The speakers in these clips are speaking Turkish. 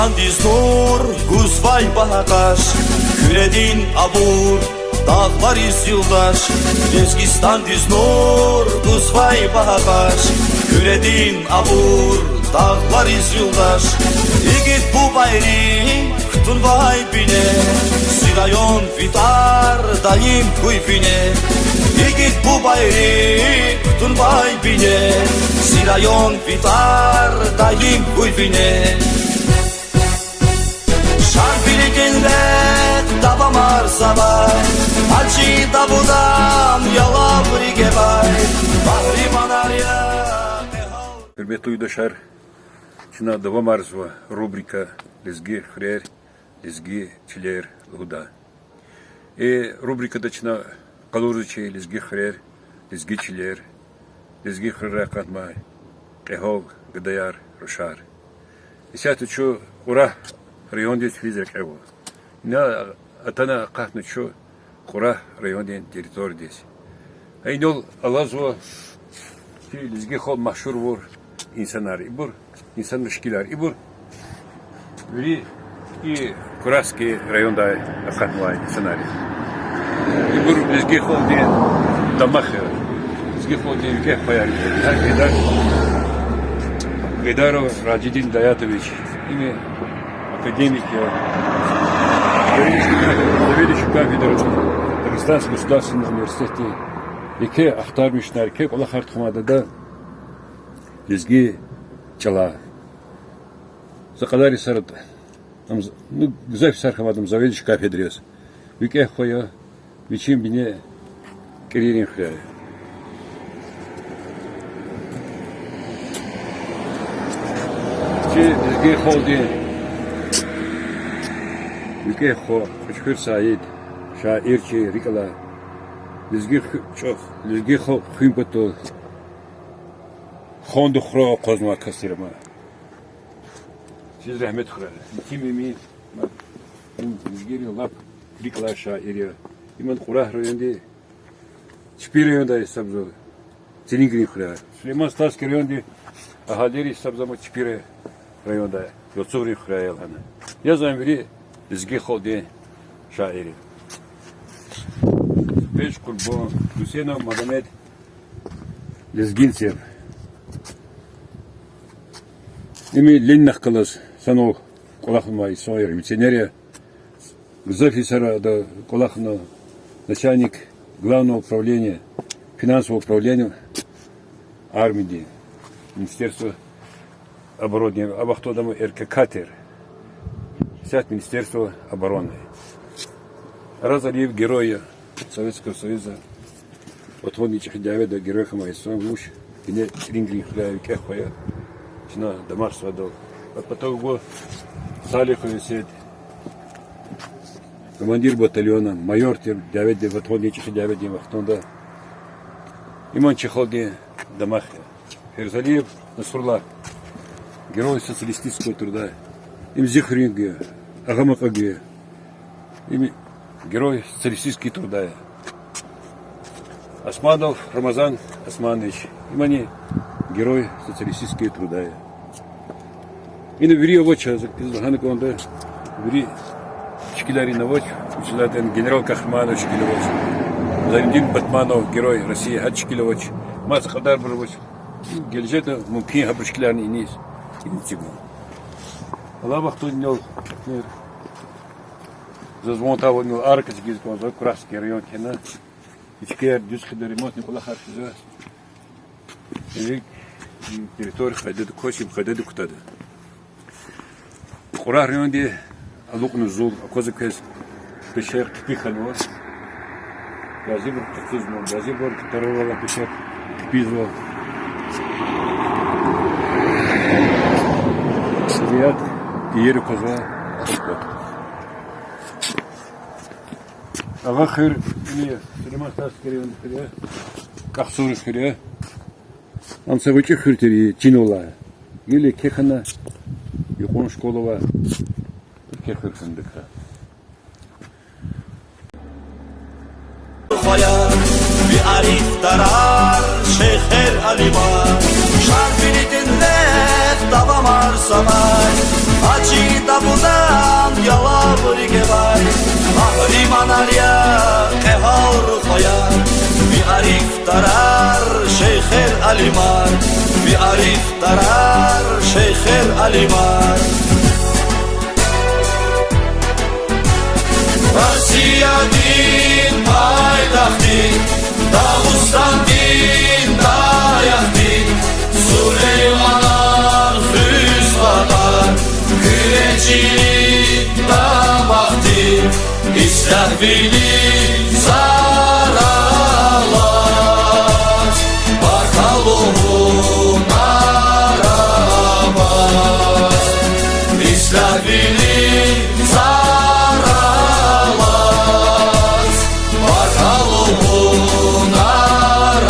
Lezgistan diznur, Guzvay bahakaş, Küredin abur, dağlar iz yıldaş. Lezgistan diznur, Guzvay bahakaş, Küredin abur, dağlar iz yıldaş. İgit bu bayri, Ktun vay bine, Sirayon vitar, daim kuyfine. İgit bu bayri, Ktun vay bine, Sirayon vitar, daim kuyfine. Şarpilikinle davam arsabay, Hacı davudan yala brigevay, Bahri manarya. Hürmetli uydaşlar, şuna devam arzu rubrika Lezgi Hrer, Lezgi Çiler Huda. Rubrikada şuna kaloruzçe Lezgi Hrer, Lezgi Çiler, Lezgi Hrer katmay, Ehog, Gıdayar, Roşar. İsatı şu ura rayonda tülizerek evo. Ne atana katna şu ura rayonda teritorides. Aynol Allah'u Lezgi Hol mahşur vur. İnsanlar ibur, insan müşkiler ibur. Biri Kuraski rayonda akatmay insanlar. İbur Lezgi Hol diye damak, Lezgi Hol diye ülke koyar. Her Gedaro Racidin Dayatoviç, yine akademik ya. Заведующий кафедрой Дагестанского государственного университета. Яке ахтармышнар, яке ола хартхамадада Lezgi çala. Zakadari sarıt. Ну, güzel sarkamadım. Заведующий кафедрой. Яке хоя, вечим бine карьерин хряя. Lezgi холди. Яке хо, Хучхыр Саид, şairçi Rikala. Lezgi çok, Lezgi хо химпото. Xondu xro qozma kasirma. Siz rahmet xırar. Kimimi Lezgi lap Rikala şairi. İman Qurah rayonda Çpir rayonda sabzo. Çelingri xırar. Süleyman Staski rayonda ahaleri sabzama Çpir rayonda. Yotsuvri xırar yalana. Yazan biri Lezgi xoldi şairi. Beş kurban Hüseyin Madamet Lezginsev. Ими леннах кылыс санол колахмай сойер миссионерия Гзафисара да колахна начальник главного управления финансового управления армии Министерства обороны Абахтодама РККатер сядь Министерства обороны Разалиев героя Советского Союза отводничих Давида героя Хамайсон Луш и не Рингли Хляев Кехоя Чина Дамар Свадов. А потом его Салихов сидит, командир батальона, майор Давид Ватхолничих Давид Махтонда. Иман Чехолди Дамахе. Ферзалиев Насурла, герой социалистического труда. Им Зихринге, Агамакаге. Им герой социалистического труда. Османов Рамазан Османович. Им они герой социалистического труда. Yine biri ovaç yazık. Biz hani konuda biri şkileri navoç. Zaten General Kahramanov şkilovoç. Zalimdin Batmanov Geroy России had şkilovoç. Masa kadar bir ovaç. Gelecekte mümkün haber şkilerini iniyiz. İnitçik bu. Allah baktı ne ol. Zazmonta onu arkası gizli olacak. Kuraski rayon kena. İçkiyer düz kadar remote ne kula karşıza. Evet. Territori xadedu koşim xadedu kutadı. Qurah rayonda aluqnu zul akozakes peşer tipikhanwa. Gazibur tkizmo, gazibur tarovala peşer tipizmo. Riyad yeri kozva. Ağa xir niye? Süleyman Taskeri'nin xiriye. Qaxsur xiriye. Ансавычы хыртери чинола. Или кехана Юхон школова кехырсындыка. Bir arif darar Şeyher Aliba Şarfini dinle davam arsamay Acı Budam Yalavr Gebay Bahri Manarya Qehar Khoyar Bi'arif Tarar Sheikher Alimar Bi'arif Tarar Sheikher Alimar Rossiya din paytaxti Dağıstan din dayaqti Süleymanar Füzqadar Güreçilik damaqti İstəhvili zaralar Barkaluğun aramaz İstəhvili zaralar Barkaluğun aramaz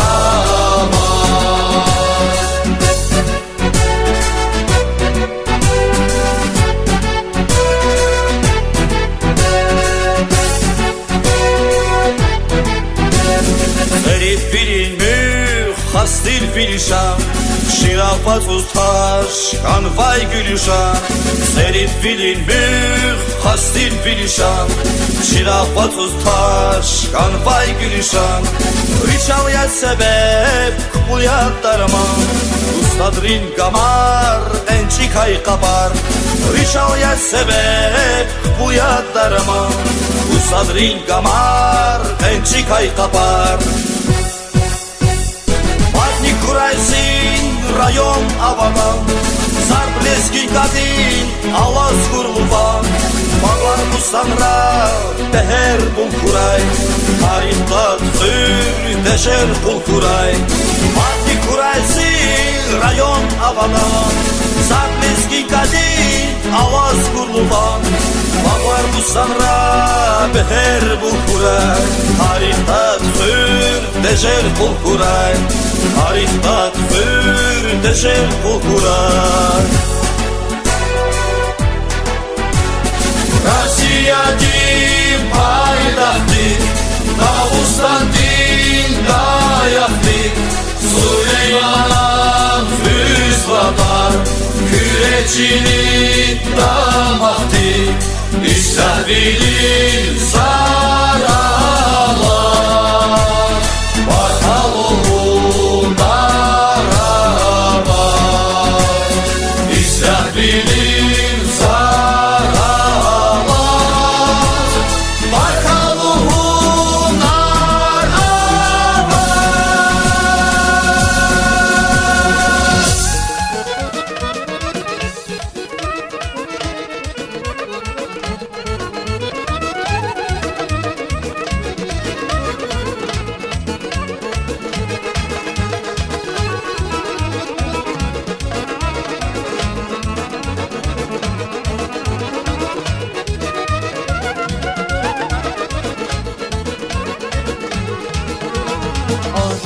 Herif bilinmüş hastil filşan Şirafat ustaş kanvay gülüşan Serif bilinmüş hastil filşan Şirafat ustaş kanvay gülüşan Riçalya sebep kuyat darman Ustadrin gamar ençikay kapar Riçalya sebep kuyat darman Ustadrin gamar ençikay kapar Patni kuraysin rayon avadan Zarbleskin kadin alaz kurluvan Bağlar mustanra teher bul kuray Tarihtat hür deşer bul kuray Patni kuraysin rayon avadan Zarbleskin kadin alaz kurluvan Bağlar mustanra teher bul kuray Tarihtat hür deşer bul kuray Tarihtat hür deşer bul kuray Rossiya din paytaxti Dağıstan din dayaqti Süleymanan Füzqadar Güreçilik damaqti İstəhvili zaralar Barkaluğun aramaz İstəhvili zaralar Barkaluğun aramaz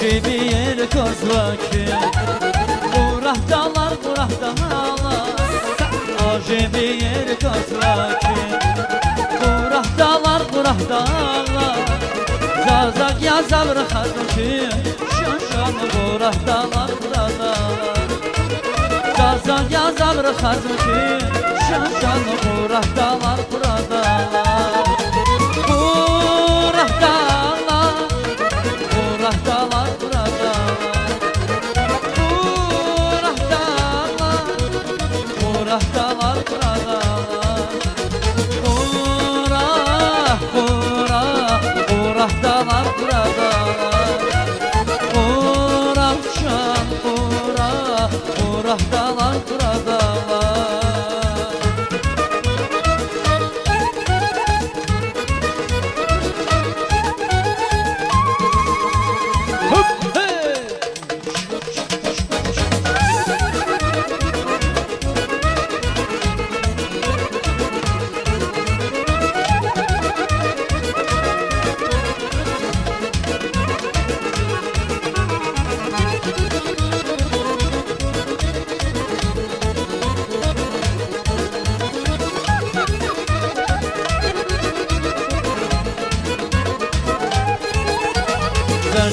Gibi yer kozlaki Burahtalar Acemi yer kozlaki Burahtalar Zazak yazar xazki Şanşan burahtalar Zazak yazar xazki Şanşan burahtalar Burahtalar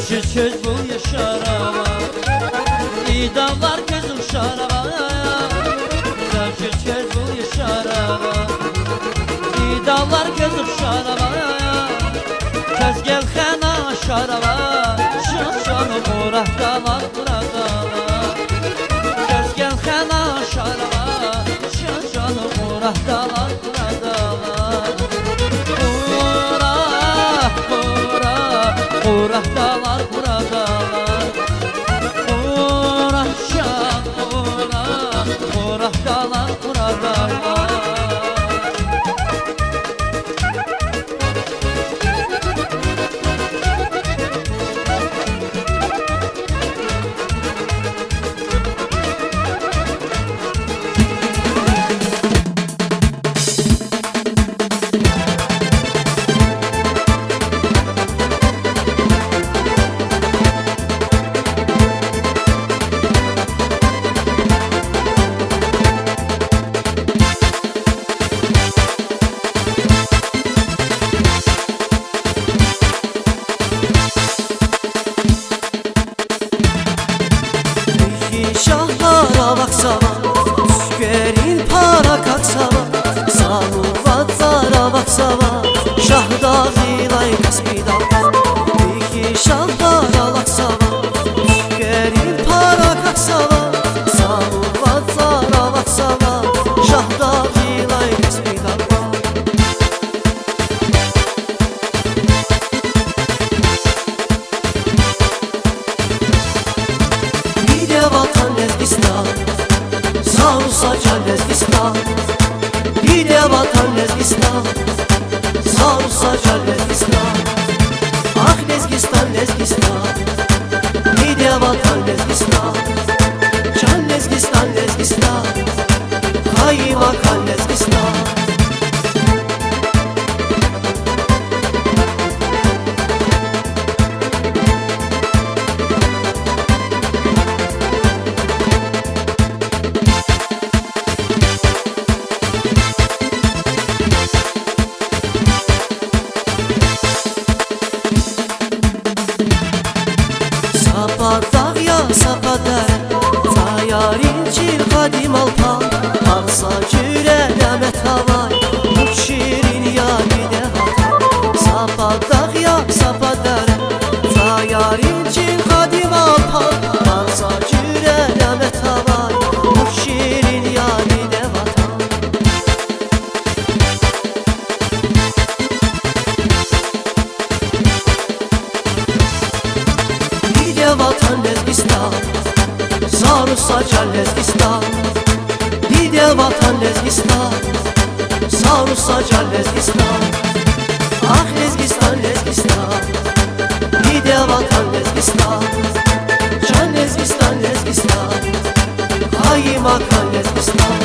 Sensiz söz bu yaşarama İdamlar gözüm şarama Sensiz söz bu yaşarama şaraba Kez gel xena şaraba Şan Muratdalar buradalar Kez gel xena şaraba Şan Muratdalar buradalar Muratdalar buradalar Şan Muratdalar buradalar Şahlara baksana, düşgerin para kaksana Samuvatlara baksana, şahda gilay kaspida İki şahlara baksana, düşgerin para kaksana Samuvatlara baksana, şahda gilay kaspida Bide vatan Lezgistan, sağ can Lezgistan Bide vatan Lezgistan, sağ can Lezgistan Ah Lezgistan, Lezgistan Bide vatan Lezgistan Can Lezgistan, Lezgistan Kaymakan Lezgistan Sapadağ ya sapadar Tayarin çil kadim alpan Arsa cüre nemet havay Uç şirin ya gide hatan Sapadağ ya sapadar Tayarin çil kadim alpan Arsa cüre nemet havay Uç şirin ya gide hatan Bide vatan Lezgistan Sarısa can Lezgistan Bide vatan Lezgistan Sarısa can Lezgistan Ah Lezgistan, Lezgistan Bide vatan Lezgistan Can Lezgistan, Lezgistan Kaymakan Lezgistan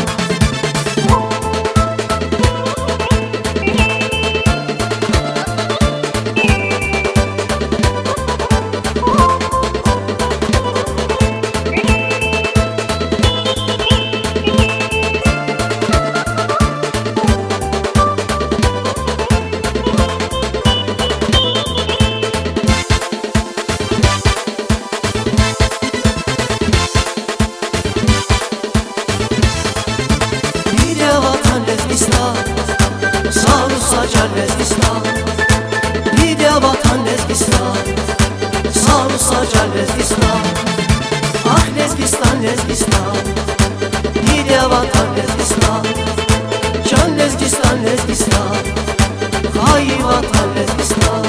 Lezgistan Sarısa can Lezgistan Bide vatan Lezgistan Sarısa can Lezgistan Ah Lezgistan, Lezgistan Bide vatan Lezgistan Can Lezgistan, Lezgistan Kayvatan Lezgistan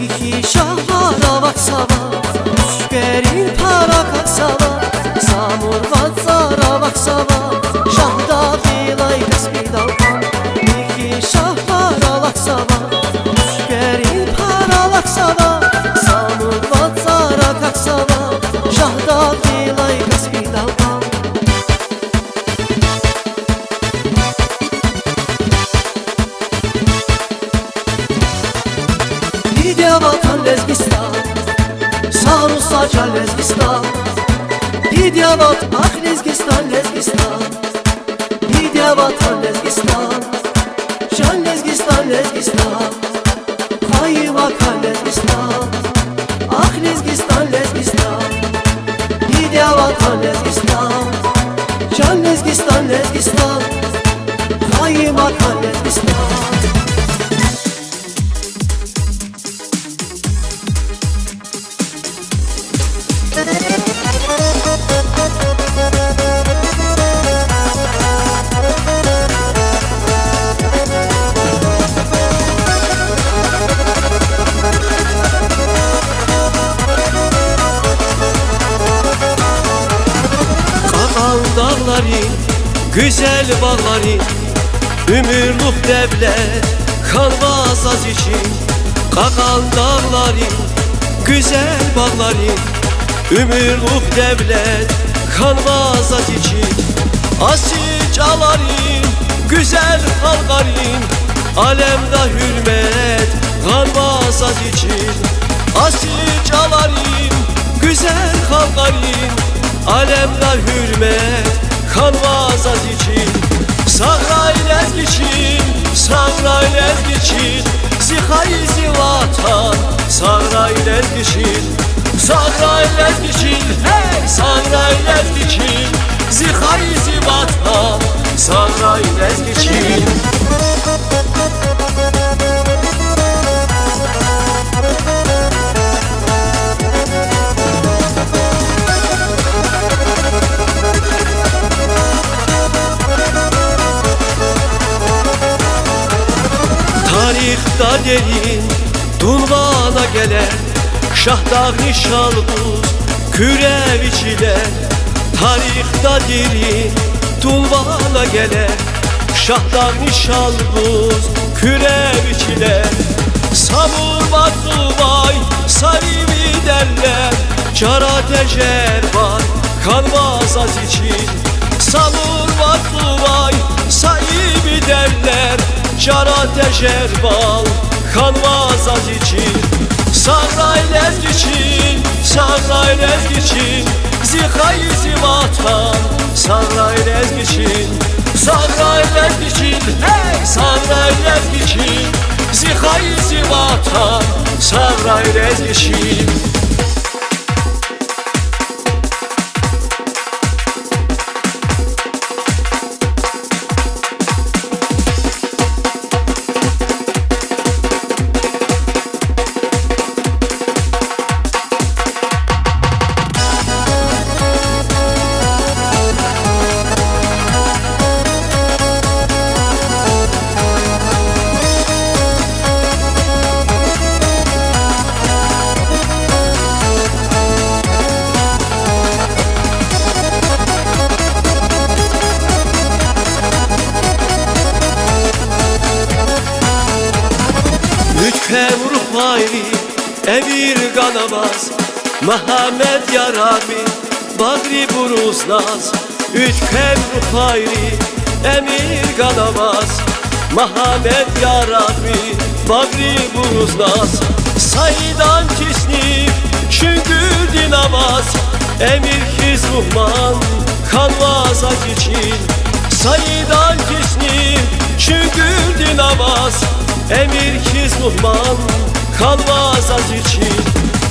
İki şahlara baksana Düşgerin para kaksana Samurvatzara baksana Şahda gilay kaspidalkan İki şahlara baksana Düşgerin para baksana Samurvatzara kaksana Şahda gilay kaspidalkan Bide vatan Lezgistan Sarısa can Lezgistan Bide vatan Ah Lezgistan, Lezgistan Bide vatan Lezgistan Can Lezgistan, Lezgistan Kaymakan Lezgistan Ah Lezgistan, Lezgistan Bide vatan Lezgistan Can Lezgistan, Lezgistan güzel bağların, ömürlük devlet, kanvas az için. Qakan dağların, güzel bağların, ömürlük devlet, kanvas az için. Asicaların, güzel halqarın, alemde hürmet, kanvas az için. Asicaların, güzel halqarın, alemde hürmet, kanvas az için. Sağraylet geçin, sağraylet geçin, zihayzi vatan, sağraylet geçin. Sağraylet geçin, hey, sağraylet geçin, zihayzi vatan, sağraylet geçin. Tarixda derin, Dunvana gelen Şahdağ nişalbuz, kürev içiler. Tarixda derin, Dunvana gelen Şahdağ nişalbuz, kürev içiler. Samur Batuvay, Sarıvi derler, Cara tecer var, kanvas az için. Samur Batuvay, Sarıvi derler, Cara tecer var, kanvas az için. Sağraylet geçin, sağraylet geçin, zihayzi vatan, sağraylet geçin. Sağraylet geçin, hey, sağraylet geçin, zihayzi vatan, sağraylet geçin. Lütfen hayri, emir kanamaz, Muhammed ya Rabbi, Bagri buruznaz. Lütfen hayri, emir kanamaz, Muhammed ya Rabbi, Bagri buruznaz. Saydan tisnif, çünkü dinamaz, Emir Hizruhman, kanvas az için. Saydan tisnif, çünkü dinamaz, Emir Hizruhman, kanvas az için.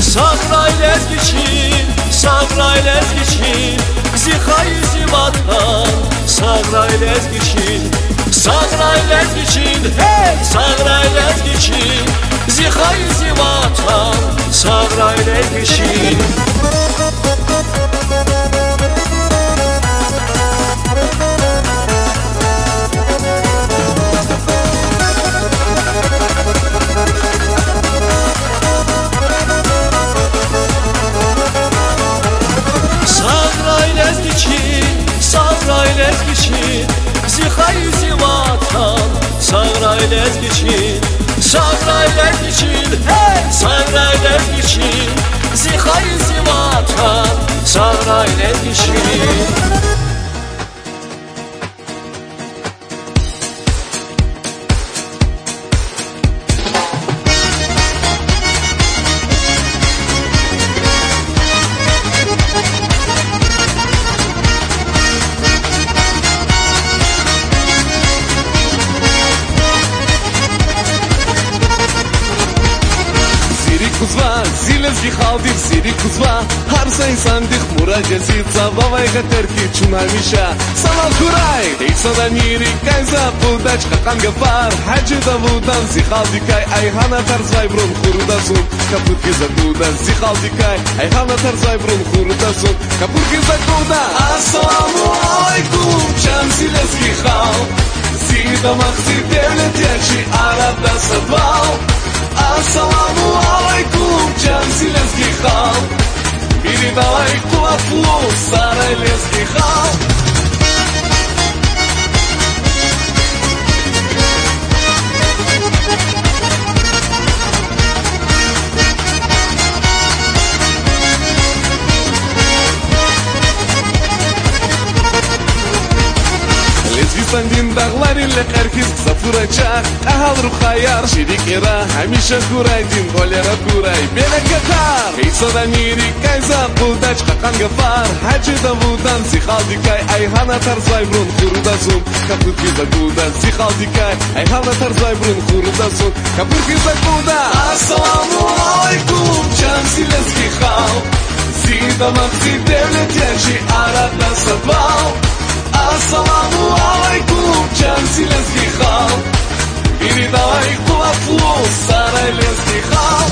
Sağraylet geçin, sağraylet geçin, zihayzi vatan, sağraylet geçin. Sağraylet geçin, hey, sağraylet geçin, zihayzi vatan, sağraylet geçin. Sağraylet geçin, sağraylet geçin, zihayzi vatan, sağraylet geçin. Sağraylet geçin, hey, sağraylet geçin, zihayzi vatan, sağraylet geçin. kuzva, zilez gihaldik siri kuzva, har say sandik murajesi zavavay gaterki chun hamisha. Salal kuray, deysa niri kayza pudach qaqam gafar, haji davudan zikhaldikai ayhana tarzay brun khurudazun, kaput gizadudan zikhaldikai ayhana tarzay brun khurudazun, kaput gizadudan. Assalamu alaykum, cham zilez gihal, zida maqsi devlet yachi arabda sadval. Assalamu alaikum, can Zelenski хал, передавай кулаку Сара Ленский хал. Селек эркис сафурачах Ахал рухаяр ширик эра Хамиша курай дин голера курай Белек катар Хейсада мири кайза Будач какан гафар Хаджи давудан Зихал дикай Айхана тарзай брун хурудазун Капурки загудан Зихал дикай Айхана тарзай брун хурудазун Капурки загудан Ассаламу алейкум Чан силески хал Зида махзи девлет яджи Арад насадвал Ассаламу алейкум Чан силески хал Ири давай кулафлу Сарай лески хал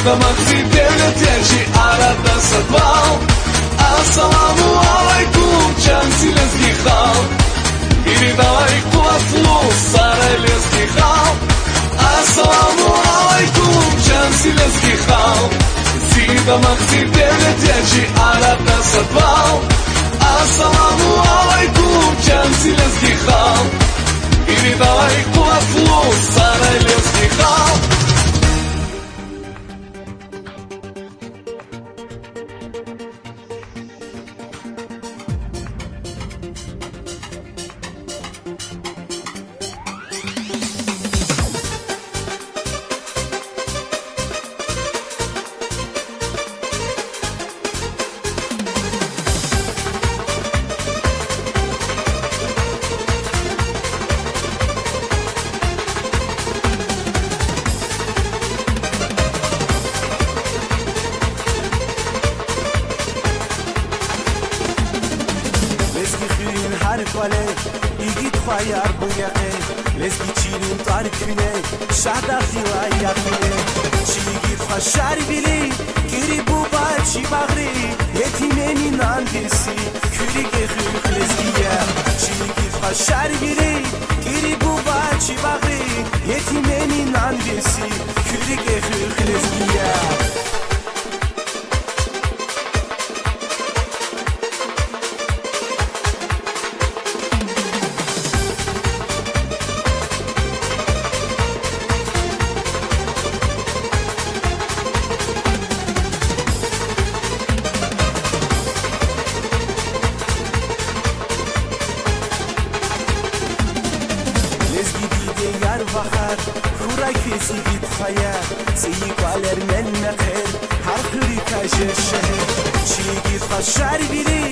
Zida mахzi devlet yaji Arad nasadval Assalamu alaikum Chan sileski hal Iri davai kuvaflu Saray leski hal Assalamu alaikum Chan sileski hal Zida mахzi devlet yaji Arad nasadval Assalamu alaikum Chan sileski hal Iri davai kuvaflu Saray leski hal Igit khayar buyaqe leski chilin tarifine shada khiyaqine chigit khashar bili kiri buba chibagri yetimeni nandisi kuri ge khleskiya chigit khashar bili kiri buba chibagri yetimeni nandisi kuri ge khleskiya Kuray kesi git khaya Siyi kaler men meqer Har kuri kajer şeher Çi git khashar bili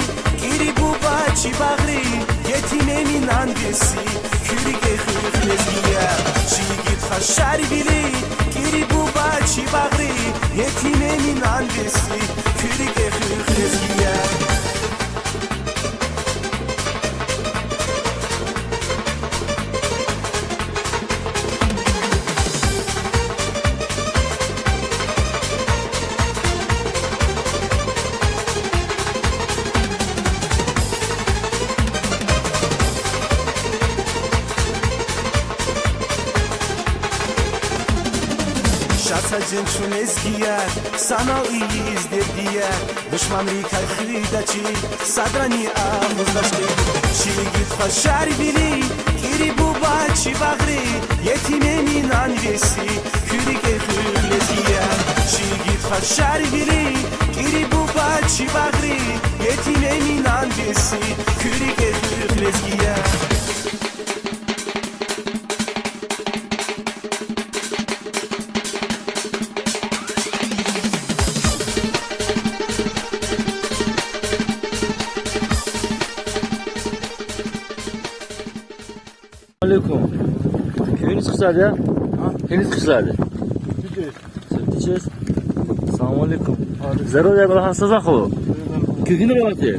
Giri buba çi bagri Yetimemin andesi Kuri ge khleskiya Çi git khashar bili Giri buba çi bagri Yetimemin andesi Kuri ge khleskiya Şasacın çun ezgiyer Sana iyi izlediye Düşman rikay khridaçi Sadrani amuzdaşti Çi git khashar bili Kiri buba çi bagri Yetimemin anvesi Kuri ge khleskiya Çi git khashar bili Kiri buba çi bagri Yetimemin anvesi Kuri ge khleskiya Alaikum. Köyünüz qishladi? Hindis qishladi. Tiches. Assalomu alaykum. Здоровья Аллаха сазаху. Kugini bo'ladi.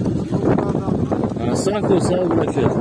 Sağ ol, sağ ol bırakıyoruz.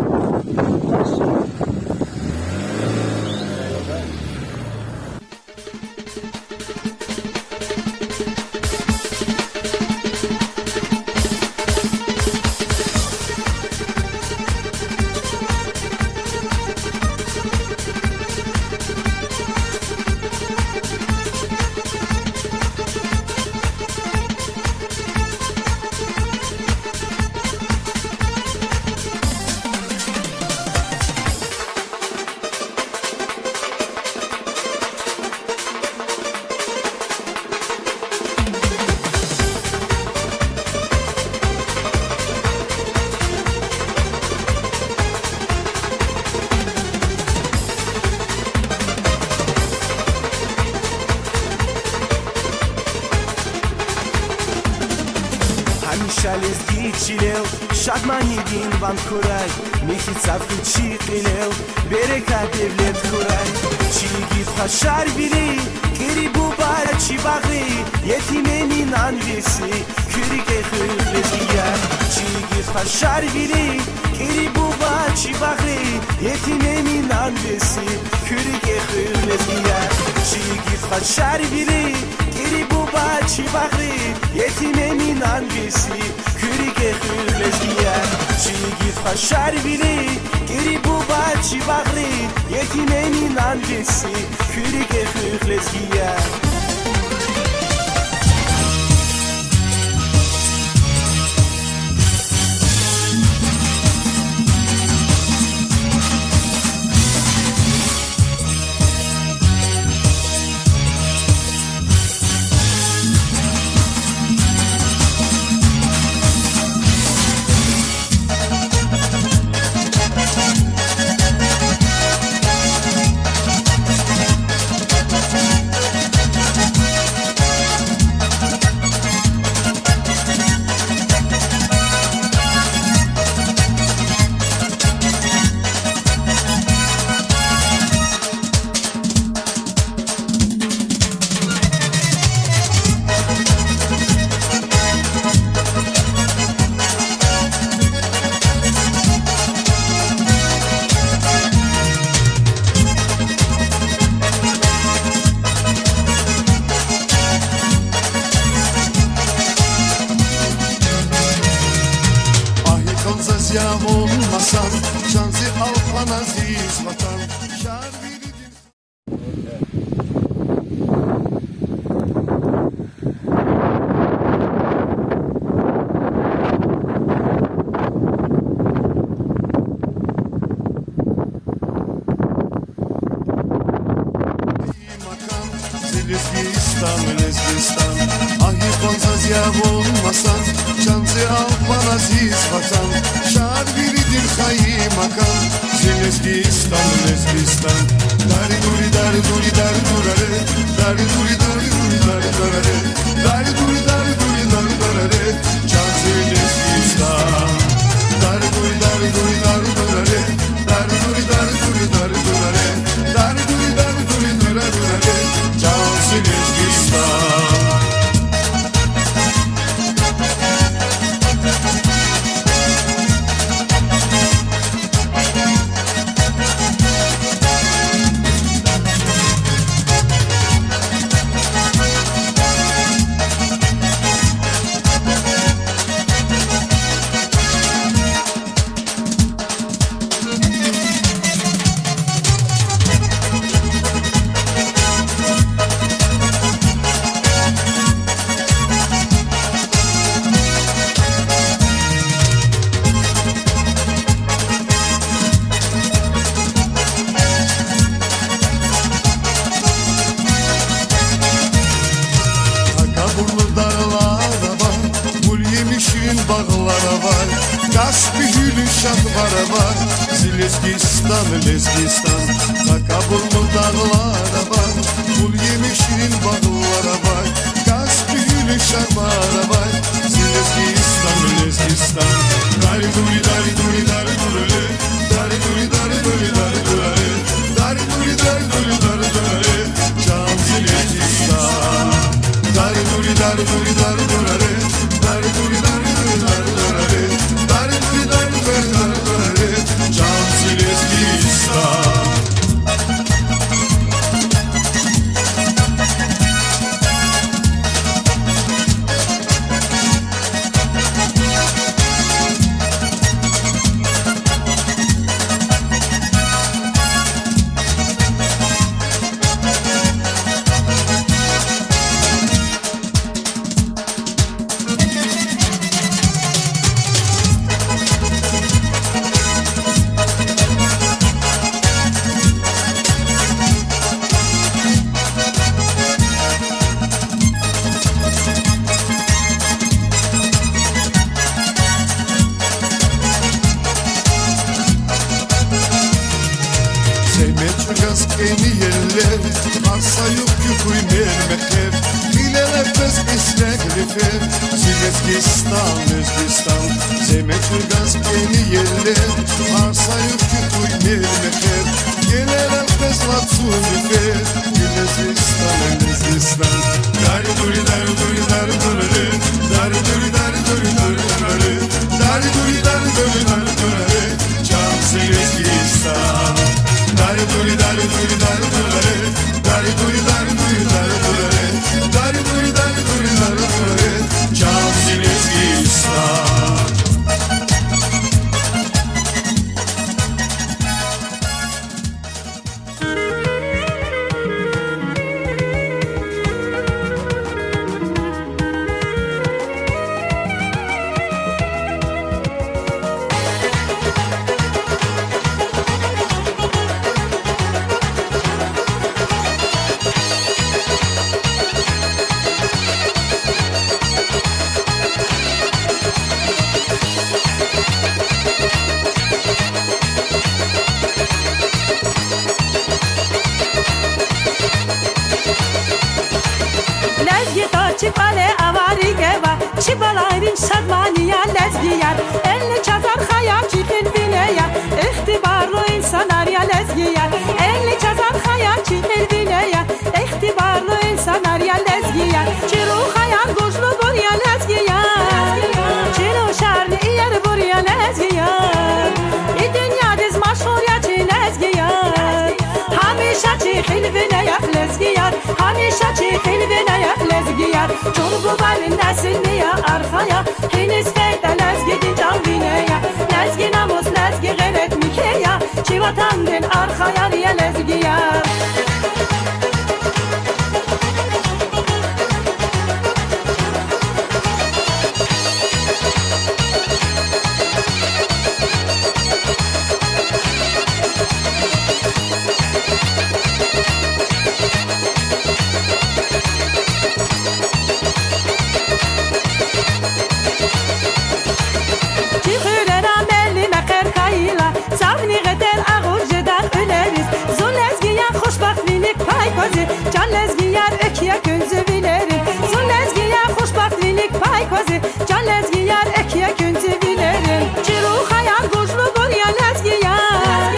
Şalezgi çilev, şadmani din van kuray, meki safı çiğilev, bereka devlet kuray. Çiğit haşar biri, kiri bu bara çibagri, yetimenin anvesi, kürike hırleziya. Çiğit haşar biri, kiri bu bara çibagri, yetimenin anvesi, kürike hırleziya. Çiğit haşar biri, kiri bu bara çibagri, yetimenin anvesi, kürike hırleziya. Çiğit haşar biri, kiri bu bara çibagri, yetimenin anvesi, kürike hırleziya. Yav olmasan, şansı alpan aziz vatan, şar biridir. Lezgistan, Lezgistan, ahi konzaz yav olmasan, şansı alpan aziz vatan, şar biridir hayy makan. Lezgistan, Lezgistan, dari duri dari duri dari durare, dari duri dari duri dari durare, dari duri dari duri dari durare, şansı Lezgistan, dari duri dari duri dari durare, dari duri dari duri dari durare, dari duri dari duri dari durare, şansı Lezgistan. Bağlara var, Kaspi şahvara var, Lezgistan, Lezgistan, Takabullu dağlara var, Kul yemişin bağlara var, Kaspi şahvara var, Lezgistan, Lezgistan. Dari duri dari duri dari duri, dari duri dari duri dari duri, dari duri dari duri. dar duri dar durare dar duri dar durare dar duri dar durare Can Silezgistan Eni yerler Arsa yok yukuy mermeker Hileler bez isrek rifer Silezgistan, Özbistan Zemet Urgaz eni yerler Arsa yok yukuy mermeker Hileler bez latsun rifer Silezgistan, Özbistan Dar duri dar duri dar duri Dar duri dar duri dar duri Dar duri dar duri dar duri Can Silezgistan Dar duri dar duri dar duri Dar duri dar duri dar duri Dar duri dar duri dar duri Can Silezgistan Çipale avari geva Çibalayrin şadmaniya lezgiyar Elli çazar haya çikin bineya İhtibarlı insanlar ya lezgiyar Elli çazar haya çikin bineya İhtibarlı insanlar ya lezgiyar Çiru hayal guşlu buraya lezgiyar Çiru şarni yer buraya lezgiyar İdünya diz maşhur ya çi lezgiyar Hamişa çikin bineya lezgiyar Hamişa çikin bineya lezgiyar Çolgu balin nesilni ya arkaya Hiniz feyde lezgidin canvine ya Lezgi namus lezgi gayret mikeya Çivatandın arkaya riye lezgiyar Can lezgiyar ekiye günzü bilerim Zun lezgiyar hoşbahtlilik pay kozi Can lezgiyar ekiye günzü bilerim Çiru hayal guşlu buraya lezgiyar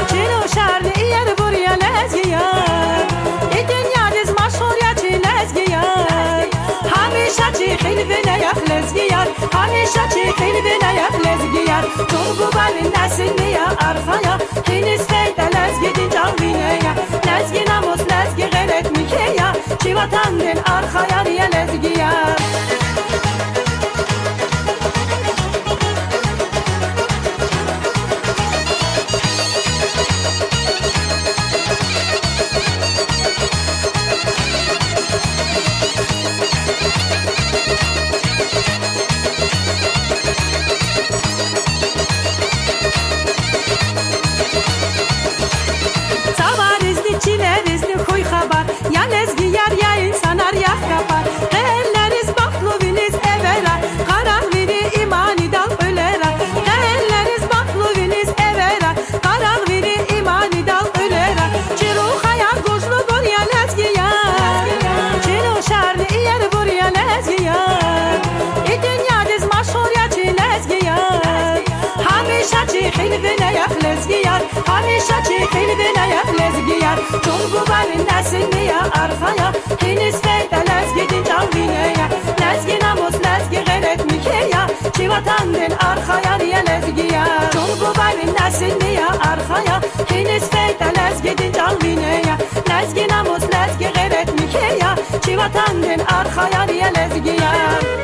Çiru şarni yer buraya lezgiyar İdünya diz maşhur ya çi lezgiyar Hamişa çi hilvine yak lezgiyar Hamişa çi hilvine yak lezgiyar Çolgu balin nesilni ya arkaya Hiniz feyde lezgidin canvine ya Lezgi namus lezgi gayret mikeya Çivatandın arkaya riye lezgiyar Savarizli çilerizli huy haber Ya lezgiyar ya insanar ya kapar Değerleriz bakluviniz evera Karavini imani dal ölera Değerleriz bakluviniz evera Karavini imani dal ölera Çiru hayal guşlu buraya lezgiyar Çiru şarni yer buraya lezgiyar İdünya diz maşhur ya çi lezgiyar Hamişa çi hilvine yak lezgiyar Hamişa çi hilvine yak lezgiyar Çolgu balin nesilni ya arkaya Hiniz feyde lezgidin canvine ya lezgiyer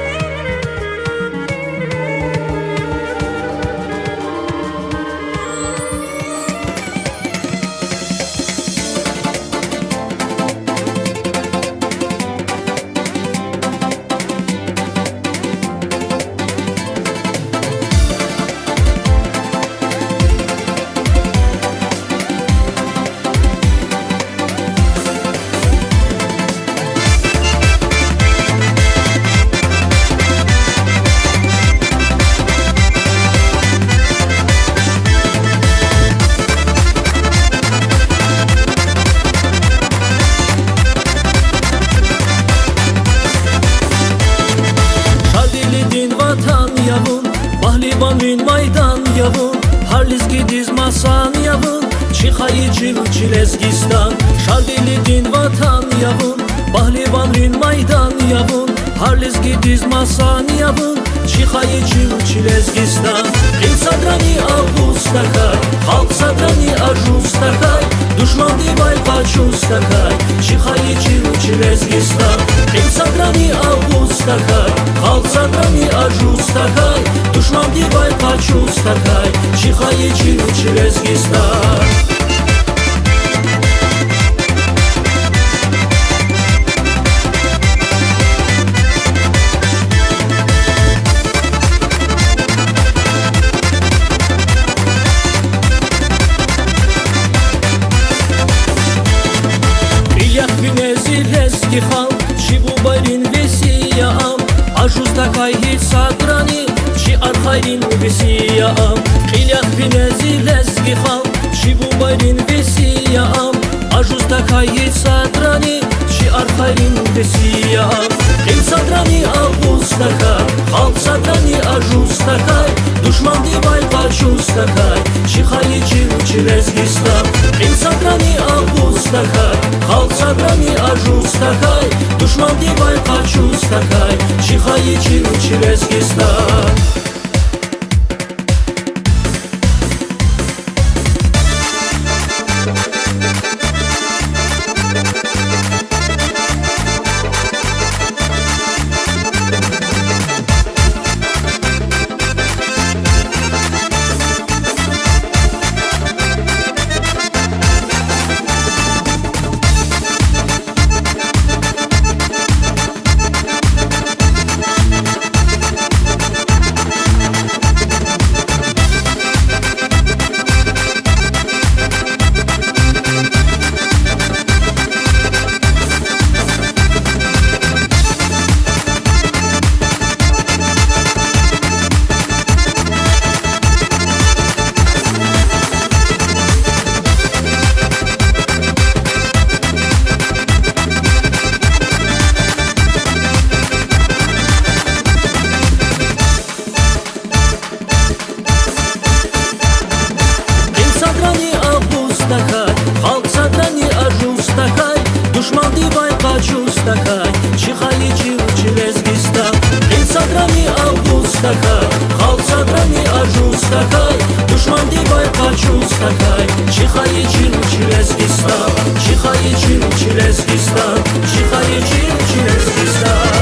Bahlivan min maydan yavun Harliz gidiz masan yavun Çixayı Çilezgistan Şardili din vatan yavun Bahlivan min maydan yavun Harliz gidiz masan yavun Çixayı Çilezgistan Kim sadrani avustakay Halk sadrani ajustakay Düşman divay paçustakay Çixayı Çilezgistan Kim sadrani avustakay Halk sadrani ajustakay Düşman divay paçustakay Çixayı Çilezgistan Хал, чибу барин весияам Ажуздакай хит садрани, чи архайрин весияам Хилях пинези лезги хал, чибу барин весияам Ажуздакай хит садрани, чи архайрин весияам Хил садрани авустакай, халк садрани ажуздакай Душман дивай пачустакай, чихайи Çilezgistan Хил садрани авустакай, халк садрани ажуздакай Düşman divay paçustakay Çixayı Çilezgistan Halk sadrani ajustakay Düşman divay paçustakay Çixayı Çilezgistan Hil sadrani avustakay Halk sadrani ajustakay Düşman divay paçustakay Çixayı Çilezgistan Çixayı Çilezgistan Çixayı Çilezgistan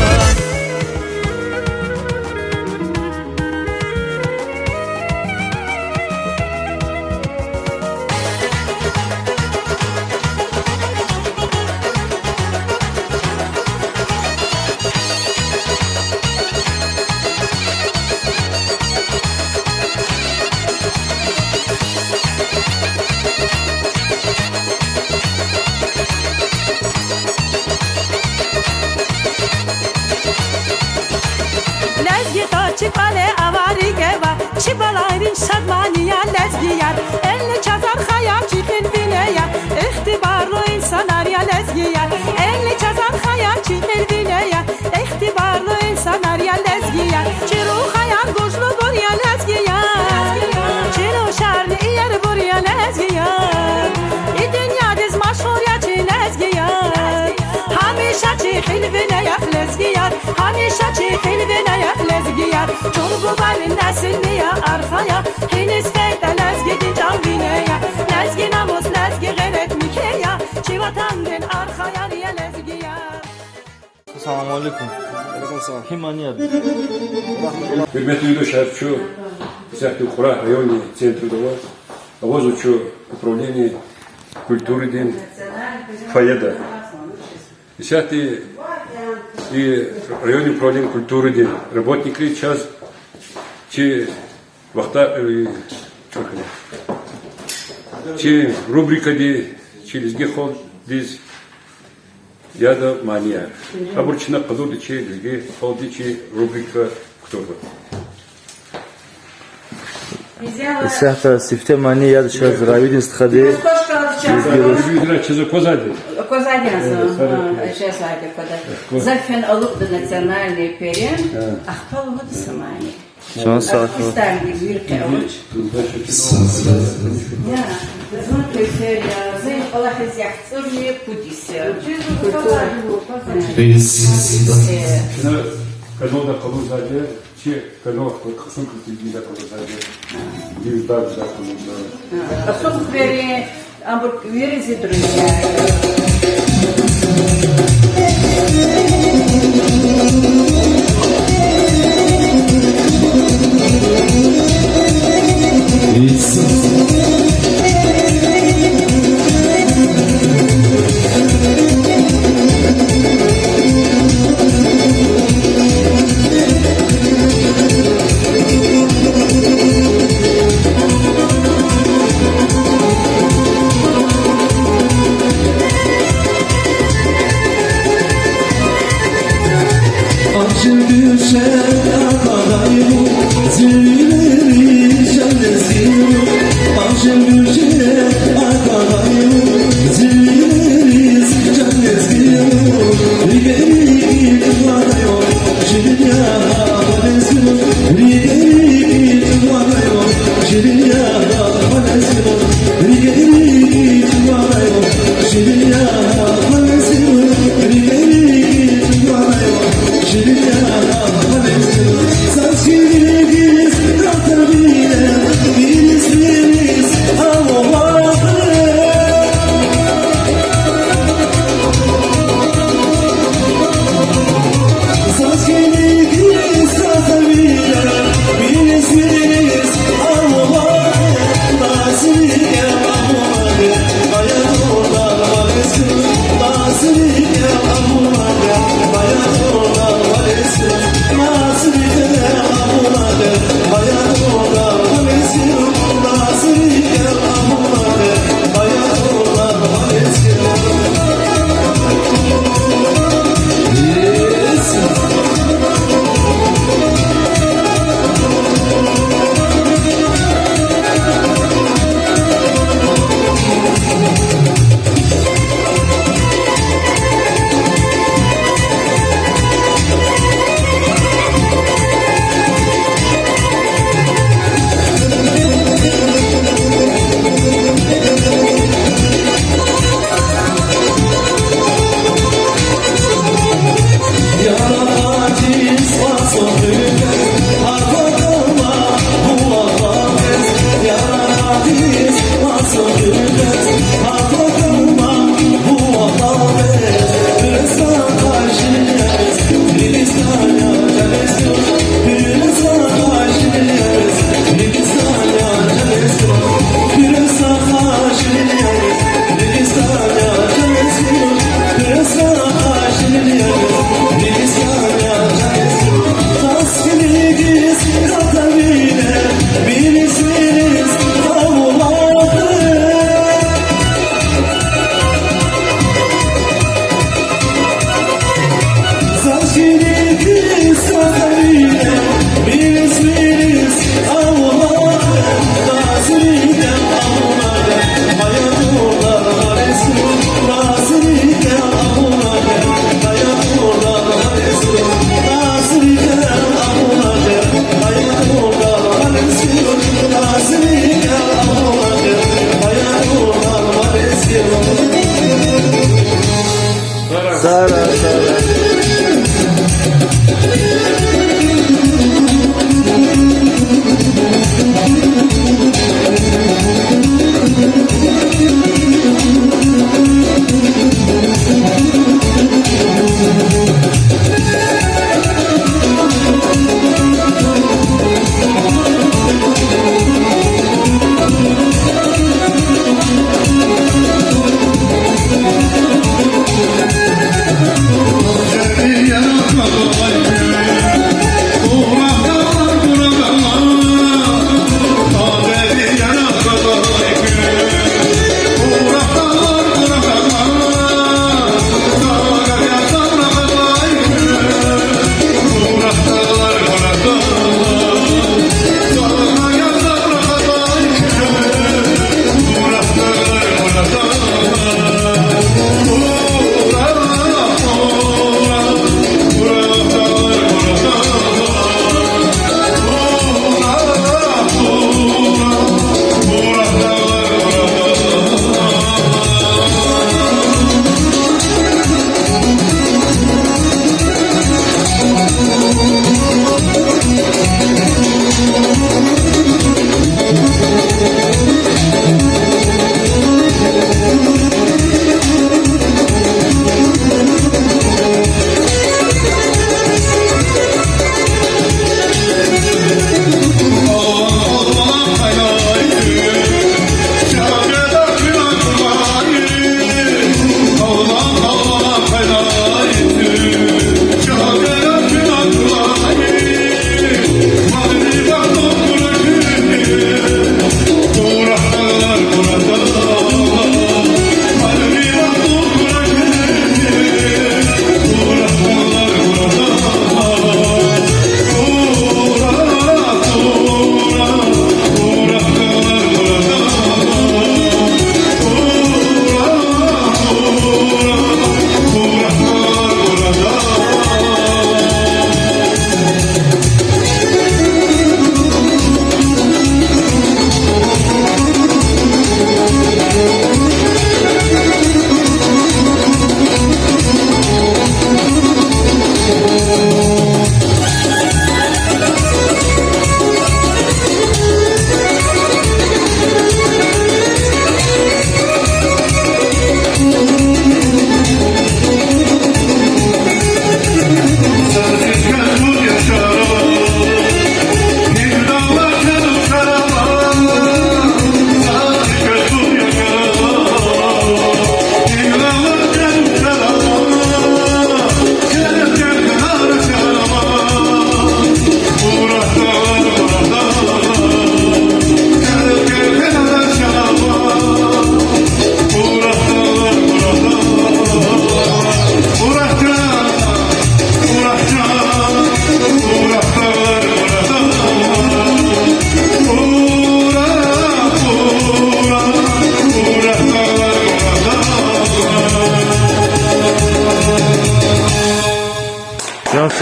Çibalayrin sadmaniya lezgiyer Elini çazar xaya çikin bineya İxtibarlı insanlar ya lezgiyer Elini çazar xaya çikin bineya İxtibarlı insanlar ya lezgiyer Çiru xayan güçlü bur ya lezgiyer Çiru şarlı yer bur ya lezgiyer İdünya diz maşhur ya çi lezgiyer Hamişa çikin bineya lezgiyer Hamişa çikin bineya lezgiyer Çorbu barin nesilni ya arkaya Hiniz feyde lezgidin can bineya Selamun Aleyküm. Himani abi. Hürmetli yurttaşlar, şu Сахты Кура районе центра Дова, возучу управление культуры ден Фаяда. Десятый и районе управления культуры ден работники час че вахта че рубрика де через гехол дез яда мания. Обычно подуды че лиге холди че рубрика кто-то. Сахта сифте мани яд шаз равид истхаде. Чезо позади. Зафен алып национальный перен, ахпал мадсамани. Şan saat var. İstanbul ülke olmuş. Ya, bizim köşe ya, zayıf Allah hizyaktır diye kudisi. Канода Калузаде, че канал кısım kültüründe Kaluzade, bir daha güzel Kaluzade. Особо вери, амбур вери друзья. Nasıl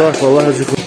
صح والله هجيكم.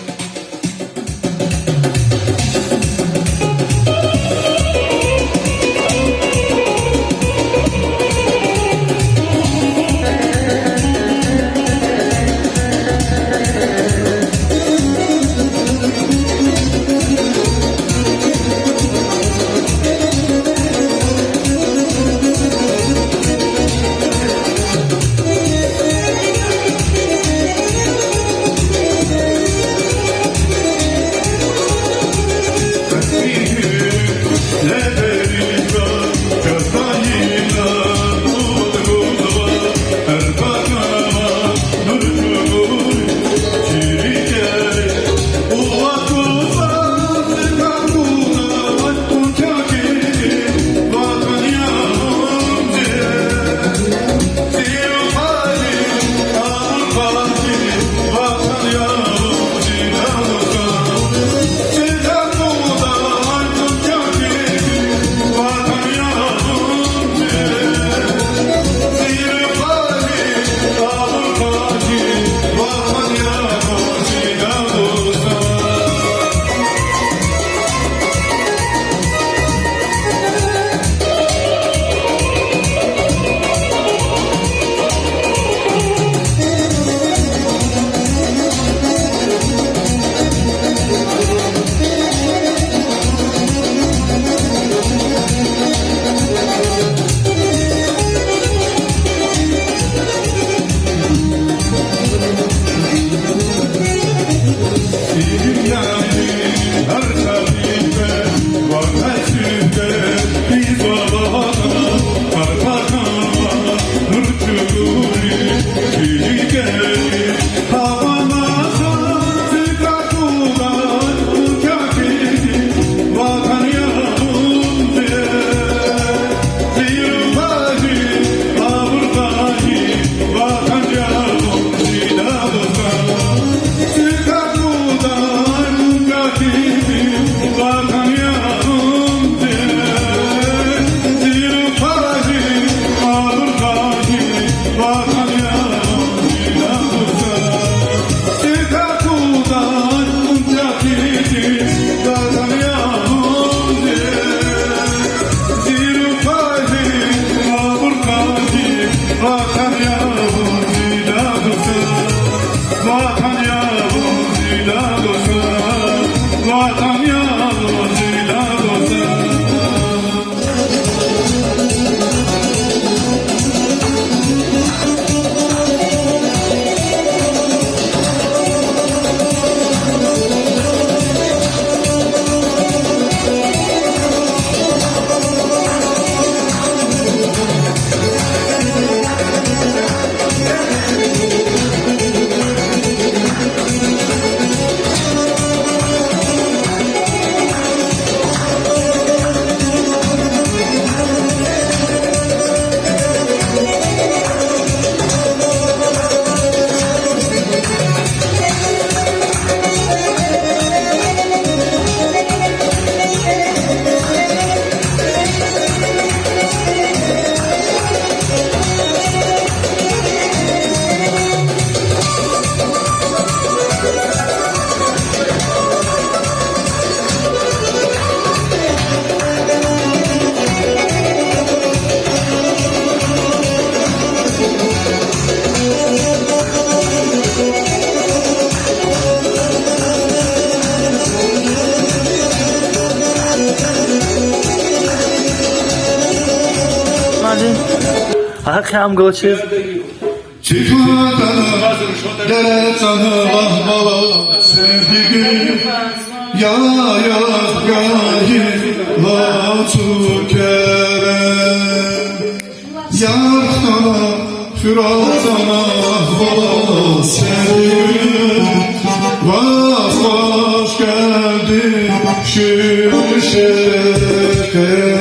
Akşam geçir. Çıkmadan dere canı vahvala sevdiğim yana yakayı latu kerem yartana füratana vahvala sevdiğim vah hoş geldin şu şeker.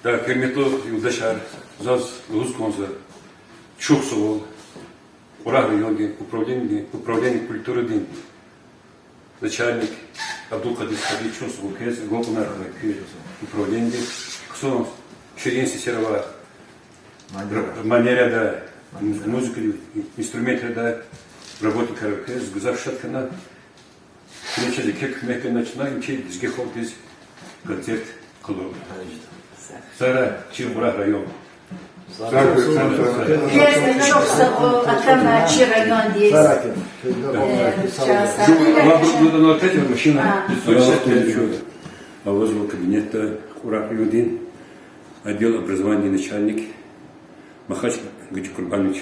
Да, кермето юлдашар, заз лузконза, чухсовол, ураг районный, управление культуры дин, начальник Абдул-Кадир Хади чухсовол, кез, гопунар, управление, ксон, ширинси серова, манера, да, музыка, инструменты, да, работник кез, гузавшаткана, Нечего, как мы начинаем, чей сгехол здесь концерт клуба. Сара, Чирбура район. Piyasada çoksa atamla çi rayon diye. Надо на отеле машина. А возле кабинета Урак Юдин, отдел образования начальник Махач Гаджи Курбанович,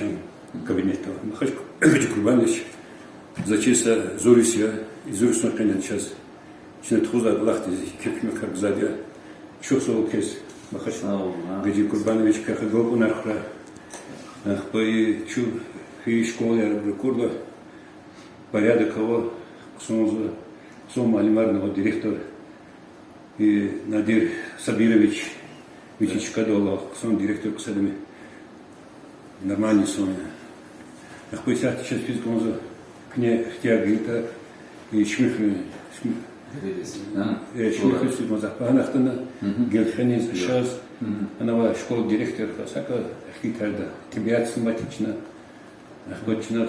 кабинета Махач Гаджи Курбанович, зачisa Зурисия, и Зурис наконец сейчас. Şimdi tuzla lahti kepimi kargzadia. Çok soğuk kes. Mахач Гаджи Курбанович как гол унархра. Ахпай чу фи школе рекорда порядок его сон малимарного директор и Надир Сабирович Вичичкадола сон директор ксадами нормальный сон. Ахпай сейчас физиком за кне хтягита и шмихли شمخ سوم زخان اختنا گلخنیز شاز انا شکل دیر خاصه اخی کرده طبیعت سماتیچنا اخبارچنا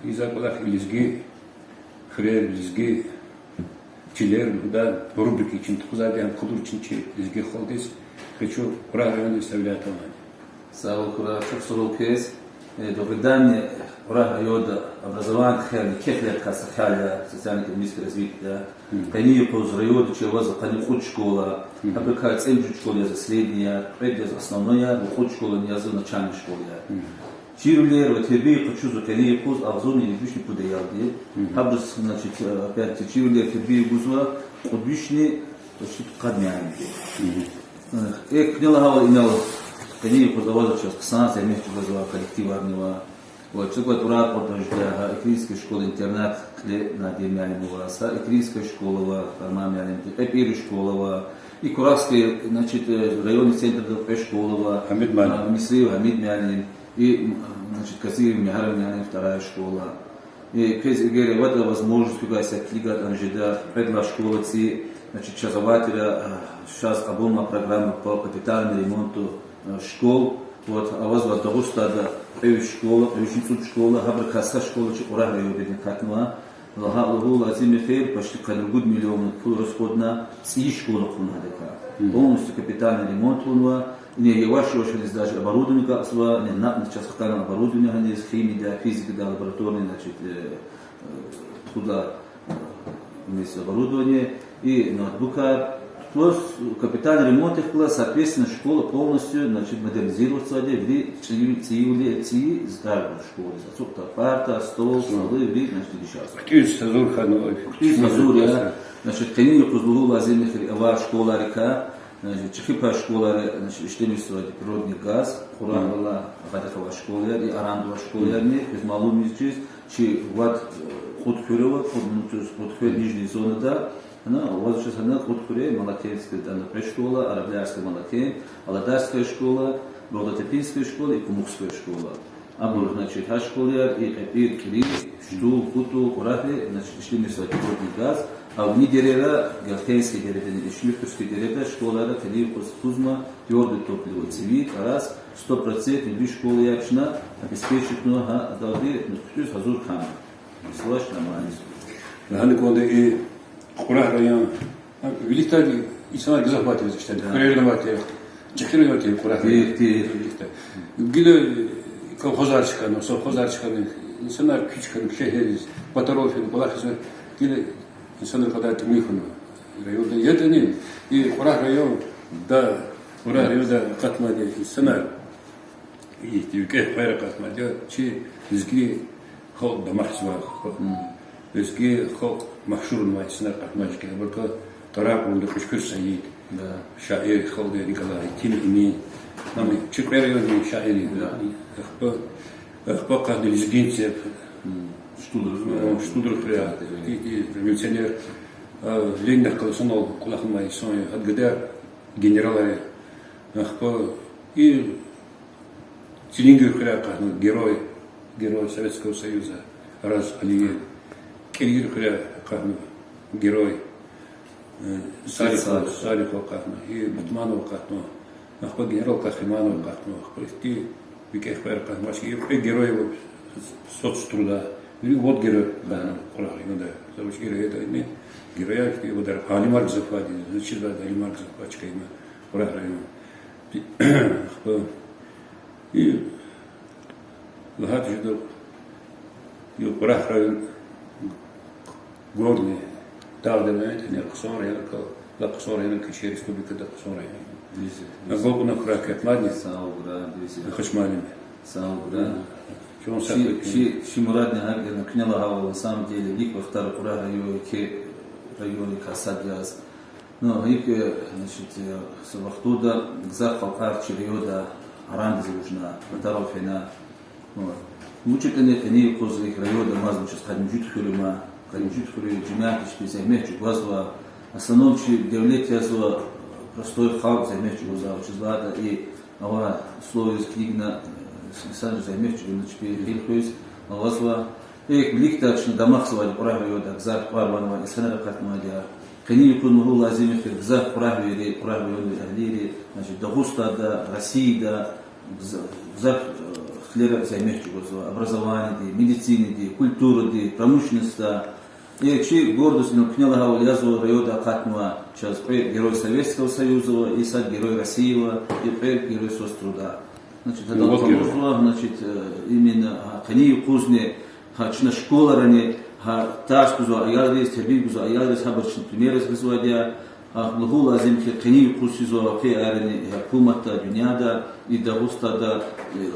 ایزا کلاخ ایزگی خریر ایزگی چیلر بودا روبریکی için تخزادیان کدور için ایزگی خالدیس хочу правильно составлять он. Сау кура чуксуру кез доведание райода образования херни кехлер касахаля социально-экономическое развитие Кани поз райода чего кани ход школа апека центр школы за средняя предел основная ход школа не за начальная школа Чирлер вот тебе хочу за кани поз авзоне не бишни подеялди хабс значит опять чирлер тебе гузва подбишни почти каднями княла хава инал кани поз завоза сейчас ксан за место гузва коллективного Вот что вот урок вот нужда экрийская школа интернат кле на демяли муваса экрийская школа формамяли эпири школа и Куравский значит районный центр школа Мисрию Хамид Мялин и значит Казир Михаров Мялин вторая школа и кез игере вот возможность когда се клига анжеда предла школа ци значит часователя сейчас обома программа по капитальному ремонту школ вот а вас вот того стада школа, институт школа, хабркаса школа, че урах районе катнуа, лахалу лазим эфир почти кадругуд миллион пул расходна ци школа кунадека. Полностью капитальный ремонт лунва, не еваши очень даже оборудование асва, не на сейчас хакана оборудование, они из химии, да, физики, да, лабораторные, значит, туда вместе оборудование и ноутбука. Плюс капитальный ремонт их было, соответственно, школа полностью значит, модернизироваться, ци здравую школу. Отсюда парта, стол, столы, значит, сейчас. Значит, конечно, позволил лазимных ава школа река, значит, чехипа школа, значит, штемису природный газ, хуравала гадахова школа и арандова школа, без малу мизчиз, чи ват ход кюрева, ход кюре нижней зоны, да, она у вас сейчас она ход кюре, малакейская школа, араблярская малакей, аладарская школа, Бродотепинская школа и Кумукская школа. Абур, значит, хашколя и эпир, кири, штул, куту, урахли, значит, штемису природный газ, а в Нидерера, Галхейский деревья, Шлюхтерский деревья, школа, Калиркус, Кузма, твердый топливо, цивит, раз, 100% две школы якшна, обеспечит много, должны, плюс хазур хам. Слышь, нормально. Ганеконда и Курах район, великий инсан газоватый, что-то, прерыватый, чехрыватый Курах. Гиле колхозарчика, но совхозарчика, инсанар кичкан, кшехерис, паторофин, балахиза, гиле инсанар когда тмихун район. Это не и Курах район, да, Курах район да катмаде инсанар. И тюке пайра катмаде, чи изги ход домашнего. Изги ход محشور ما يسنر أحمد كده بركة تراك وند خشكر سعيد شاعر خالد نيكولاي تين إمين نامي شكرا يوم شاعري أخبار قاعد الزجين سيف شتودر فريا ريفولوشنير لين دخل صنع كل ما يسوي هاد قدر جنرال И Челингер Хрякахна, герой Советского Союза, раз Алиев. Киргир Хрякахна, герой Салихов Кахна, и Батманов Кахна, генерал Кахиманов Кахна, и Викехпер Кахна, и герой соцтруда. Вот герой, да, да, герой это не героя, его даже Алимарк захватил, значит, да, Алимарк захватчика има, программа. И лагати ждал, и программа горный, там да не Аксора, я сказал, Аксора, я на республика да Аксора. А голубу на кракет, ладно? Саугра, Хашманин. Саугра. Шимурадный Агер княла на самом деле лик во второй районе Касадяз. Но их, значит, Савахтуда, Захалкар, Чириода, Аранди Зужна, Ватарофина. Мучит они козы их райода, мазмучат Хадимджит Хюрима, Хадимджит Хюри, Джимятич, Займехчу, Глазва, основной девлет язва, простой халк, Займехчу, Глазва, Чизвада, и ава слово из книгна, Сандр Займехчу, Хильхуис, Глазва, и Гликтачный домах свой, Прагвиода, Гзар Парванова, и Санара Катмадия. Кани якун мурул азим фир гзах Прагвири, Алири, значит, Дагуста, да, России, да, гзах хлера Займехчу, образование, медицины, культура, промышленность, и чи гордость, но княла гавал язва райода Катмова, сейчас герой Советского Союза, и сад герой России, и герой соцтруда. Значит, это значит, именно Кани Кузне, Хачна школа ранее, таш кузо аялдес, тербил кузо аялдес, хабарчин примеры звезодия, благул азим Кани Кузизо, Фе Арени, Хакумата, Дюняда, и Дагуста, да,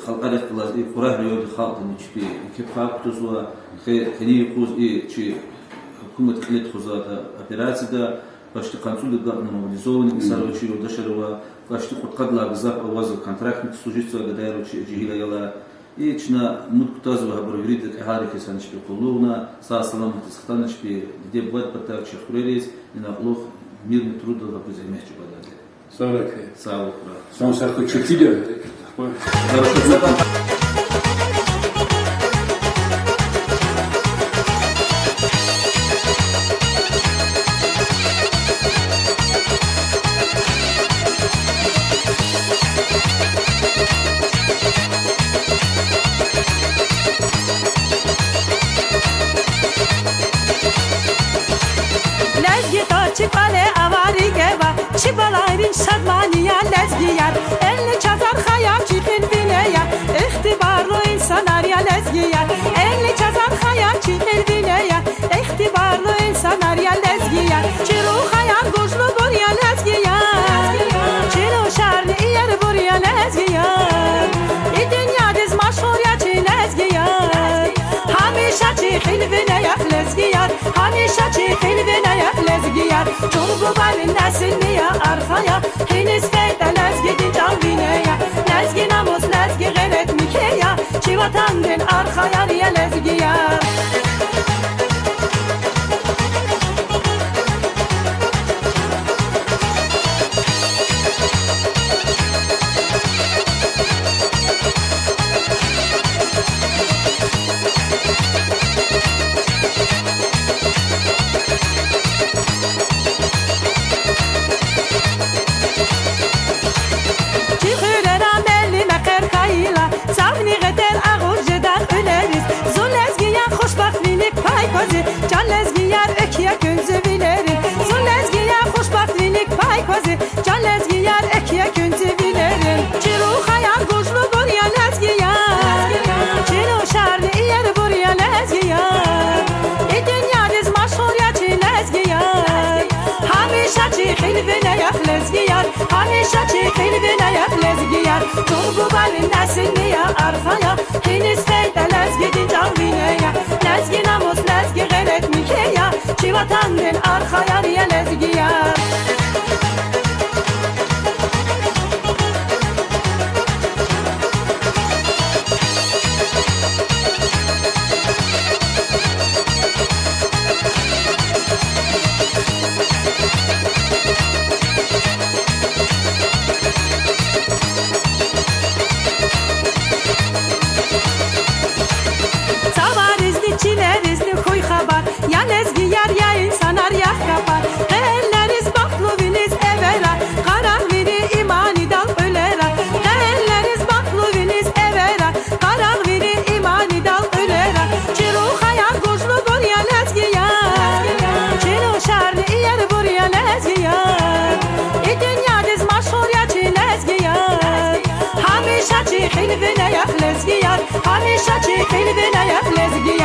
Халкарет Клаз, и Курагриоди Халтани Чпи, и Кепхак Тузуа, Кани Куз, и Чи Хакумат Хлет Хузата, операция, да, почти консулы мобилизованные, Сарочиро Дашарова, почти Хуткадла, Гзак, Аваза, контрактник, служитель, Гадайро, Джигила Яла, и чна муткутазова габровирит эхарики санчпи кулуна саасалам тисхтанчпи где бывает потак чехурелис и на лох мирный труд да поземечи бададе. Савраке. Савукра. Сам саху чутиля. Çipale avari geva, çibalayrin şadmaniya lezgiyar. Elli çazar hayal çikin bineya, ihtibarlı insanlar ya lezgiyar. Elli çazar hayal çikin bineya, ihtibarlı insanlar ya lezgiyar. Çiru hayal güçlü buraya lezgiyar, çiru şarlı yer buraya lezgiyar. İ dünya diz maşhur ya çi lezgiyar. Hamişa çikin bineya lezgiyar, hamişa çikin bineya lezgiyar. Çorbu balin nesilni ya arkaya, hiniz feyde lezgidin canvineya. Lezgi namus lezgi gayret mikeya, çi vatandın arkaya riye lezgiyar. Can lezgiyar ekiye künzü bilerim. Zul lezgiyar hoşbahtlilik pay kozi. Can lezgiyar ekiye künzü bilerim. Çiru hayal güçlü buraya lezgiyar. Çiru şarlı yer buraya lezgiyar. İ dünya diz maşhur ya çi lezgiyar. Hamişa çi hilvine yak lezgiyar. Hamişa çi hilvine yak lezgiyar. Çorbu balin nesilni ya arkaya, hiniz feyde lezgidin canvineya. Lezgi namus lezgi gayret mikeya, çi vatandın arkaya riye lezgiyar.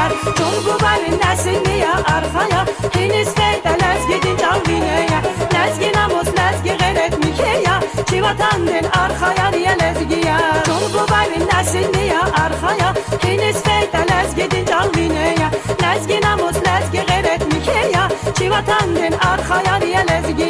ya Çol bu benim nesilli ya arkaya Hiniz feyde lezgidin canvine ya Lezgi namus lezgi gayret mike ya Çivatandın arkaya niye lezgi ya Çol bu benim nesilli ya arkaya Hiniz feyde lezgidin canvine ya Lezgi namus lezgi gayret mike ya Çivatandın arkaya niye lezgi